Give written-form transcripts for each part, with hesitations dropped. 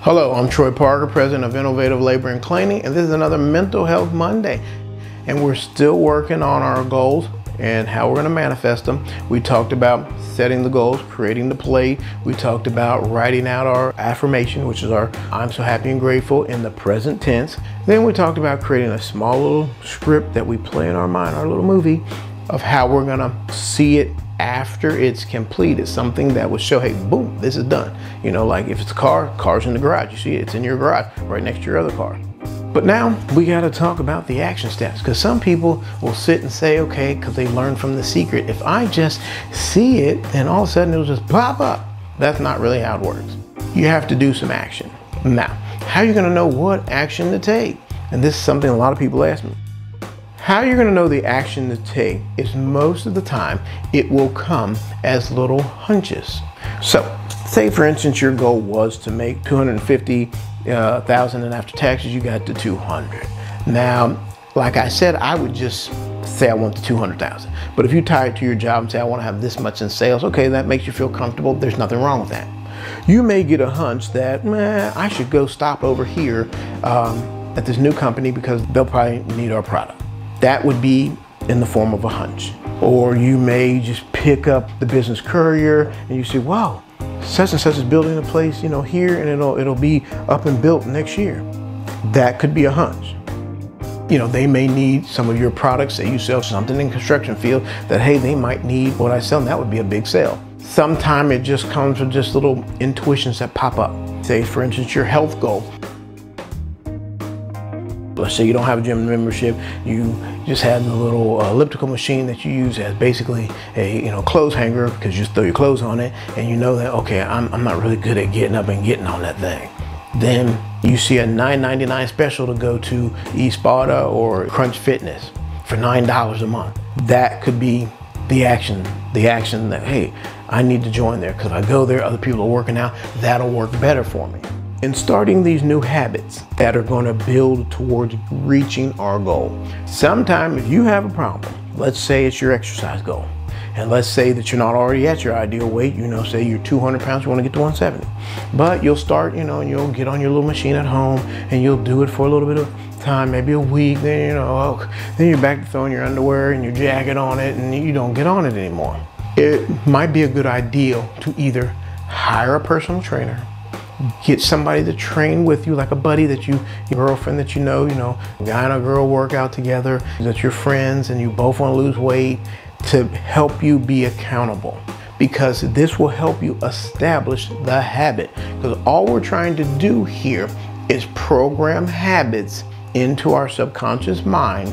Hello, I'm Troy Parker, President of Innovative Labor and Cleaning, and this is another Mental Health Monday. And we're still working on our goals and how we're going to manifest them. We talked about setting the goals, creating the plate. We talked about writing out our affirmation, which is our I'm so happy and grateful in the present tense. Then we talked about creating a small little script that we play in our mind, our little movie of how we're going to see it after it's completed, something that will show, hey, boom, this is done. You know, like if it's a car, car's in the garage. You see it, it's in your garage, right next to your other car. But now we got to talk about the action steps, because some people will sit and say, okay, because they learned from The Secret, if I just see it, then all of a sudden it'll just pop up. That's not really how it works. You have to do some action. Now, how are you going to know what action to take? And this is something a lot of people ask me. How you're going to know the action to take is most of the time it will come as little hunches. So say for instance your goal was to make $250,000 and after taxes you got to 200. Now, like I said, I would just say I want the 200,000. But if you tie it to your job and say I want to have this much in sales, okay, that makes you feel comfortable. There's nothing wrong with that. You may get a hunch that, I should go stop over here at this new company because they'll probably need our product. That would be in the form of a hunch. Or you may just pick up the Business Courier and you say, wow, such and such is building a place, you know, here, and it'll be up and built next year. That could be a hunch. You know, they may need some of your products. Say you sell something in construction field that, hey, they might need what I sell, and that would be a big sale. Sometimes it just comes with just little intuitions that pop up. Say, for instance, your health goal. Let's say you don't have a gym membership, you just have the little elliptical machine that you use as basically a clothes hanger, because you just throw your clothes on it and you know that, okay, I'm not really good at getting up and getting on that thing. Then you see a $9.99 special to go to Sparta or Crunch Fitness for $9 a month. That could be the action that, hey, I need to join there because I go there, other people are working out, that'll work better for me. In starting these new habits that are going to build towards reaching our goal. Sometime if you have a problem, let's say it's your exercise goal, and let's say that you're not already at your ideal weight, say you're 200 pounds, you want to get to 170. But you'll start, and you'll get on your little machine at home and you'll do it for a little bit of time, maybe a week, then, then you're back to throwing your underwear and your jacket on it and you don't get on it anymore. It might be a good idea to either hire a personal trainer, get somebody to train with you, like a buddy that your girlfriend that a guy and a girl work out together, that you're friends and you both want to lose weight, to help you be accountable, because this will help you establish the habit. Because all we're trying to do here is program habits into our subconscious mind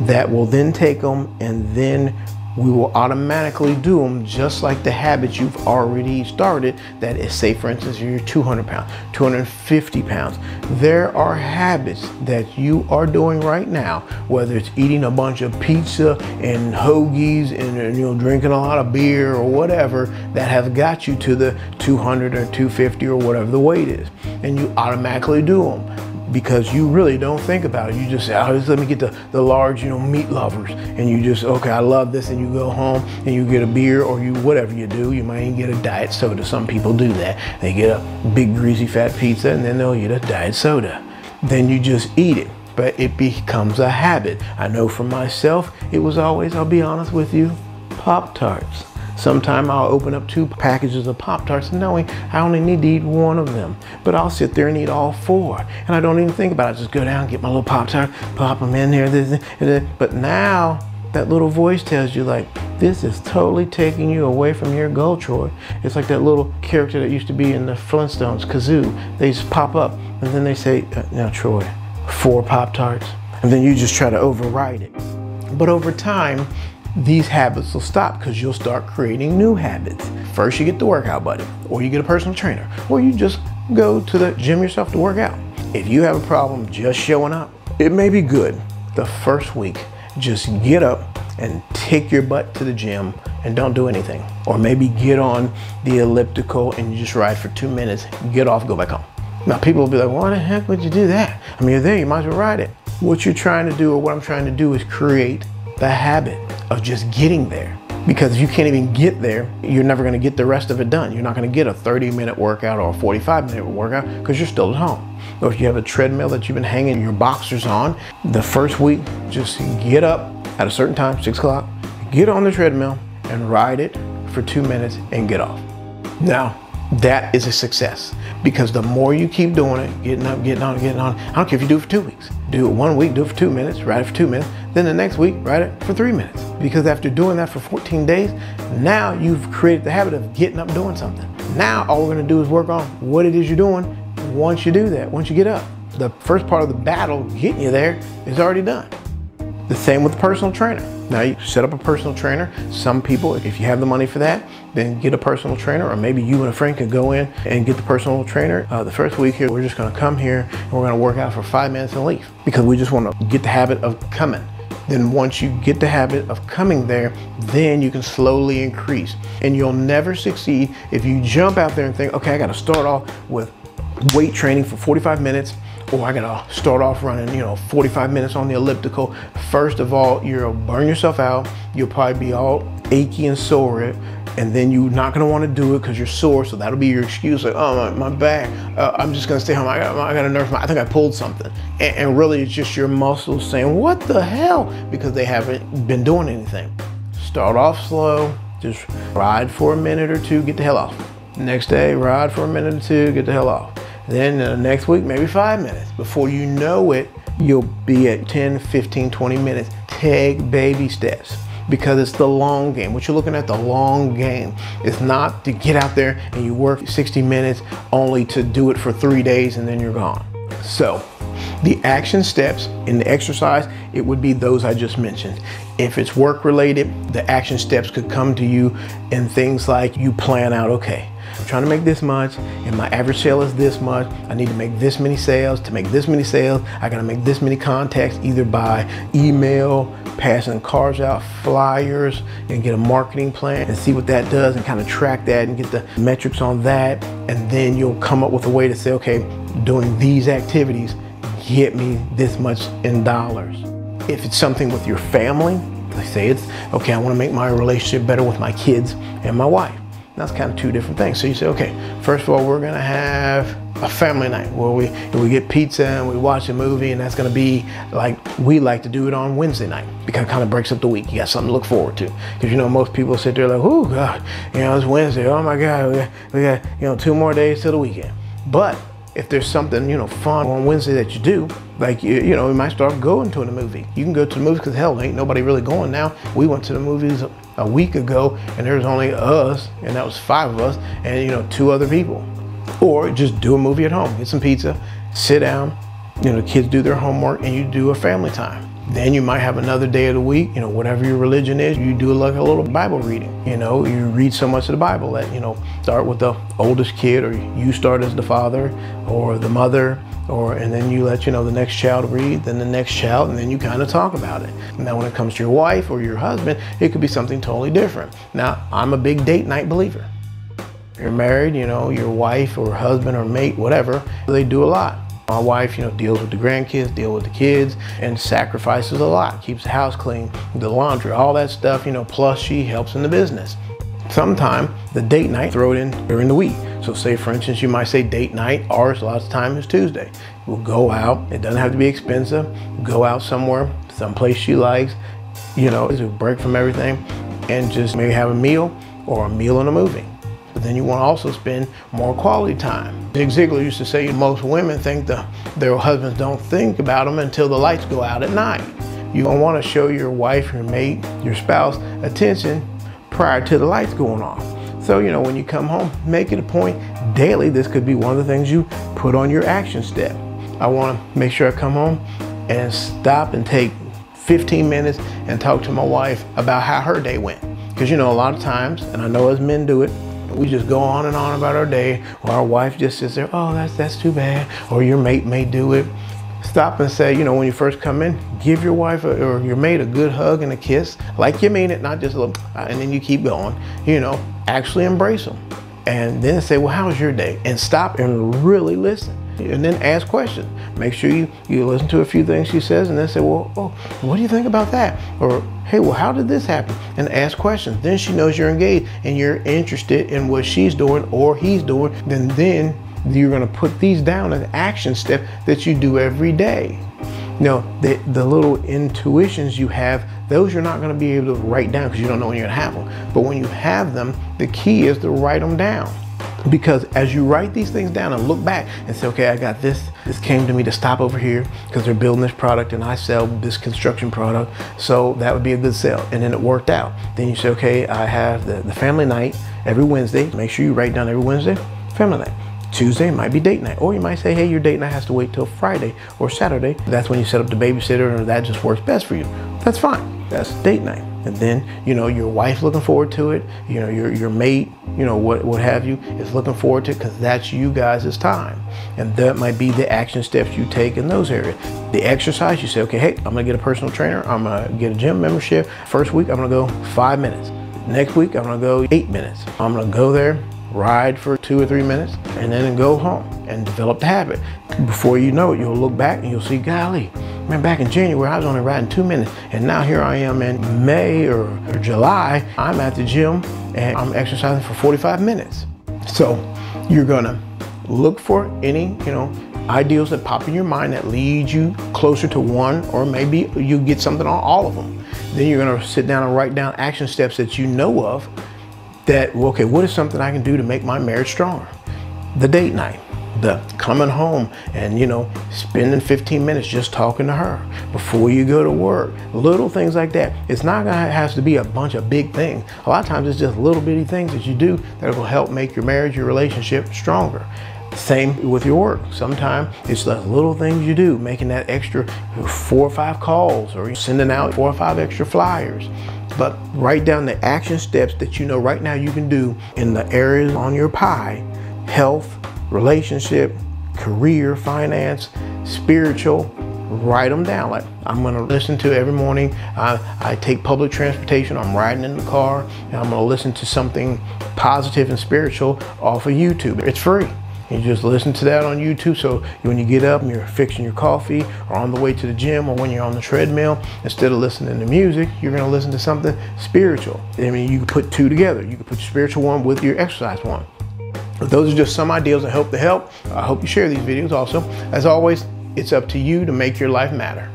that will then take them, and then we will automatically do them just like the habits you've already started. That is, say for instance, you're 200 pounds, 250 pounds. There are habits that you are doing right now, whether it's eating a bunch of pizza and hoagies and drinking a lot of beer or whatever, that have got you to the 200 or 250 or whatever the weight is. And you automatically do them, because you really don't think about it. You just say, oh, just let me get the large, meat lovers. And you just, okay, I love this. And you go home and you get a beer, or whatever you do. You might even get a diet soda. Some people do that. They get a big greasy fat pizza and then they'll get a diet soda. Then you just eat it, but it becomes a habit. I know for myself, it was always, I'll be honest with you, Pop-Tarts. Sometime I'll open up 2 packages of Pop-Tarts knowing I only need to eat 1 of them. But I'll sit there and eat all 4. And I don't even think about it. I just go down, get my little Pop-Tart, pop them in there. But now that little voice tells you, like, this is totally taking you away from your goal, Troy. It's like that little character that used to be in the Flintstones, Kazoo. They just pop up and then they say, now Troy, 4 Pop-Tarts. And then you just try to override it. But over time, these habits will stop, because you'll start creating new habits. First you get the workout buddy, or you get a personal trainer, or you just go to the gym yourself to work out. If you have a problem just showing up, it may be good the first week. Just get up and take your butt to the gym and don't do anything. Or maybe get on the elliptical and you just ride for 2 minutes, get off, go back home. Now people will be like, why the heck would you do that? I mean, you're there, you might as well ride it. What you're trying to do, or what I'm trying to do, is create the habit of just getting there. Because if you can't even get there, you're never going to get the rest of it done. You're not going to get a 30-minute workout or a 45-minute workout because you're still at home. Or if you have a treadmill that you've been hanging your boxers on, the first week, just get up at a certain time, 6 o'clock, get on the treadmill and ride it for 2 minutes and get off. Now, that is a success, because the more you keep doing it, getting up, getting on, I don't care if you do it for 2 weeks. Do it 1 week, do it for 2 minutes, ride it for 2 minutes. Then the next week, ride it for 3 minutes. Because after doing that for 14 days, now you've created the habit of getting up doing something. Now all we're gonna do is work on what it is you're doing once you do that, once you get up. The first part of the battle, getting you there, is already done. The same with the personal trainer. Now you set up a personal trainer. Some people, if you have the money for that, then get a personal trainer, or maybe you and a friend can go in and get the personal trainer. The first week here, we're just gonna come here and we're gonna work out for 5 minutes and leave, because we just wanna get the habit of coming. Then once you get the habit of coming there, then you can slowly increase. And you'll never succeed if you jump out there and think, okay, I gotta start off with weight training for 45 minutes, or I gotta start off running, 45 minutes on the elliptical. First of all, you'll burn yourself out. You'll probably be all achy and sore, and then you're not gonna wanna do it because you're sore, so that'll be your excuse, like, oh, my back, I'm just gonna stay home, I got a nerve, I think I pulled something. And really it's just your muscles saying, what the hell? Because they haven't been doing anything. Start off slow, just ride for a minute or two, get the hell off. Next day, ride for a minute or two, get the hell off. Then next week, maybe 5 minutes. Before you know it, you'll be at 10, 15, 20 minutes. Take baby steps, because it's the long game. What you're looking at, the long game. It's not to get out there and you work 60 minutes only to do it for 3 days and then you're gone. So the action steps in the exercise, it would be those I just mentioned. If it's work related, the action steps could come to you in things like you plan out, okay, I'm trying to make this much and my average sale is this much. I need to make this many sales. To make this many sales, I gotta make this many contacts, either by email, passing cards out, flyers, and get a marketing plan and see what that does and kind of track that and get the metrics on that. And then you'll come up with a way to say, okay, doing these activities get me this much in dollars. If it's something with your family, like say it's, okay, I wanna make my relationship better with my kids and my wife. That's kind of two different things. So you say, okay, first of all, we're gonna have a family night where we get pizza and we watch a movie, and that's gonna be like, we like to do it on Wednesday night, because it kind of breaks up the week. You got something to look forward to. Because most people sit there like, oh God, it's Wednesday, oh my God, we got 2 more days till the weekend. But if there's something, fun on Wednesday that you do, like, you might start going to the movie. You can go to the movies because hell, ain't nobody really going now. We went to the movies a week ago and there was only us, and that was 5 of us, and 2 other people. Or just do a movie at home, get some pizza, sit down, the kids do their homework, and you do a family time. Then you might have another day of the week, whatever your religion is, you do like a little Bible reading. You read so much of the Bible that, start with the oldest kid, or you start as the father or the mother, and then you let, the next child read, then the next child, and then you kind of talk about it. Now, when it comes to your wife or your husband, it could be something totally different. Now, I'm a big date night believer. You're married, your wife or husband or mate, whatever, they do a lot. My wife, deals with the grandkids, deals with the kids, and sacrifices a lot. Keeps the house clean, the laundry, all that stuff, plus she helps in the business. Sometime the date night, throw it in during the week. So say, for instance, you might say date night, ours a lot of the time is Tuesday. We'll go out, it doesn't have to be expensive, go out somewhere, someplace she likes, it's a break from everything, and just maybe have a meal or a meal and a movie. But then you want to also spend more quality time. Zig Ziglar used to say most women think their husbands don't think about them until the lights go out at night. You don't want to show your wife, your mate, your spouse attention prior to the lights going off. So, when you come home, make it a point daily. This could be one of the things you put on your action step. I want to make sure I come home and stop and take 15 minutes and talk to my wife about how her day went. Because, a lot of times, and I know as men do it, we just go on and on about our day, or our wife just sits there, oh, that's too bad, or your mate may do it. Stop and say, when you first come in, give your wife or your mate a good hug and a kiss, like you mean it, not just a little, and then you keep going, actually embrace them. And then say, well, how was your day? And stop and really listen. and then ask questions. Make sure you listen to a few things she says and then say, well, oh, what do you think about that? Or, hey, well, how did this happen? And ask questions. Then she knows you're engaged and you're interested in what she's doing or he's doing. Then you're gonna put these down as action steps that you do every day. Now, the little intuitions you have, those you're not gonna be able to write down because you don't know when you're gonna have them. But when you have them, the key is to write them down. Because as you write these things down and look back and say, okay, I got this came to me to stop over here because they're building this product and I sell this construction product, so that would be a good sale. And then it worked out. Then you say, okay, I have the family night every Wednesday. Make sure you write down every Wednesday, family night. Tuesday might be date night, or you might say, hey, your date night has to wait till Friday or Saturday. That's when you set up the babysitter, or that just works best for you. That's fine. That's date night. And then, you know, your wife looking forward to it, you know, your mate, you know, what have you, is looking forward to it because that's you guys' time. And that might be the action steps you take in those areas. The exercise, you say, okay, hey, I'm gonna get a personal trainer, I'm gonna get a gym membership. First week, I'm gonna go 5 minutes. Next week, I'm gonna go 8 minutes. I'm gonna go there, ride for 2 or 3 minutes, and then go home and develop the habit. Before you know it, you'll look back and you'll see, golly, man, back in January, I was only riding 2 minutes. And now here I am in May or July, I'm at the gym and I'm exercising for 45 minutes. So you're gonna look for any, you know, ideals that pop in your mind that lead you closer to one, or maybe you get something on all of them. Then you're gonna sit down and write down action steps that you know of that, well, okay, what is something I can do to make my marriage stronger? The date night, the coming home and, you know, spending 15 minutes just talking to her before you go to work. Little things like that. It's not gonna have to be a bunch of big things. A lot of times it's just little bitty things that you do that will help make your marriage, your relationship stronger. Same with your work. Sometimes it's the little things you do, making that extra 4 or 5 calls, or sending out 4 or 5 extra flyers. But write down the action steps that you know right now you can do in the areas on your pie: health, relationship, career, finance, spiritual. Write them down. Like, I'm gonna listen to every morning, I take public transportation, I'm riding in the car, and I'm gonna listen to something positive and spiritual off of YouTube. It's free. You just listen to that on YouTube, so when you get up and you're fixing your coffee or on the way to the gym or when you're on the treadmill, instead of listening to music, you're gonna listen to something spiritual. I mean, you can put 2 together. You can put your spiritual one with your exercise one. But those are just some ideas that help. I hope you share these videos also. As always, it's up to you to make your life matter.